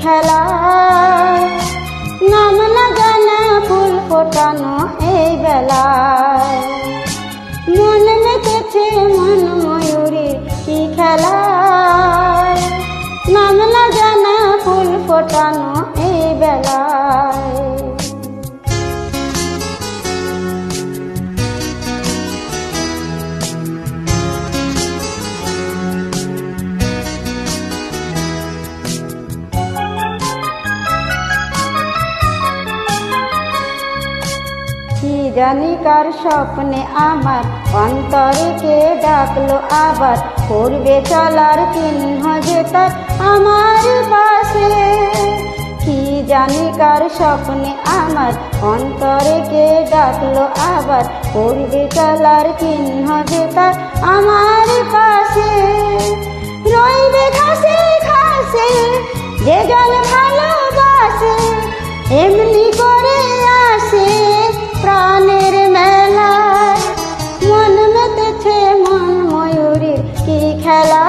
খেলা, নাম না জানা ফুল ফোটানো এই বেলায়। মন মেতেছে মন ময়ূরীর কি খেলা, নাম না জানা ফুল ফোটানো এই বেলায়। কি জানি কার স্বপ্নে আমার অন্তরে কে ডাকলো আবার, করবে চলার চিহ্ন যে তার আমার পাশে। কি জানি কার স্বপ্নে আমার অন্তরে কে ডাকলো আবার, করবে চলার চিহ্ন যে তার আমার পাশে। রইবে ঘাসে ঘাসে যে জন ভালোবাসে, এমনি করে আসে প্রাণের মেলায়। মন মেতেছে মন ময়ূরীর কি খেলা,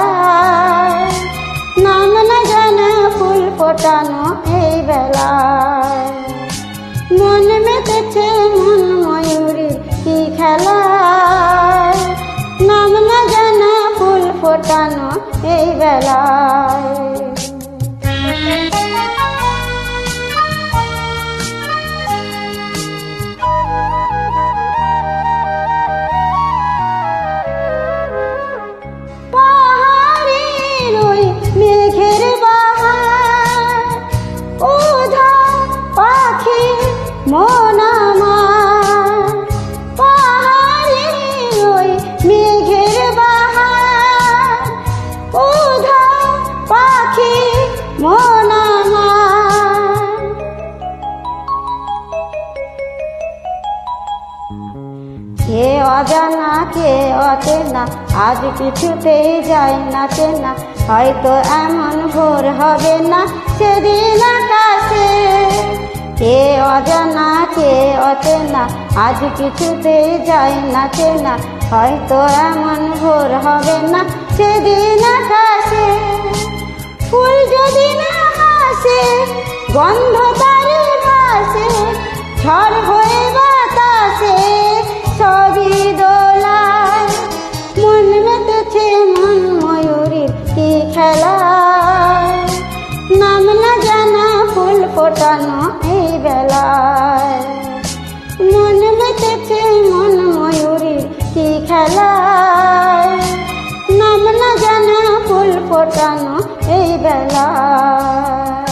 নাম না জানা ফুল ফোটানো এই বেলায়। মন মেতেছে মন ময়ূরীর কি খেলা, নাম না জানা ফুল ফোটানো এই বেলায়। মেঘের বাহার ওধা পাখি মন আমার, পাহাড়ে ওই মেঘের বাহার ওধা পাখি মন আমার। কে অজানা কে অচেনা আজ কিছুতেই যায় না চেনা, হয়তো এমন ভোর হবে না সেদিন আকাশে। কে অজানা কে অচেনা আজ কিছুতেই যায় না চেনা, হয়তো এমন ভোর হবে না সেদিন আকাশে। ফুল যদি না হাসে গন্ধ তারে ভাসে, ঝড় হয়ে বাতাসে সবই দোলায়। মন মেতেছে মন ময়ূরীর কি খেলা, নাম না জানা ফুল ফোটানো এই বেলায়। মন মেতেছে মন ময়ূরীর কি খেলা, নাম না জানা ফুল ফোটানো এই বেলায়।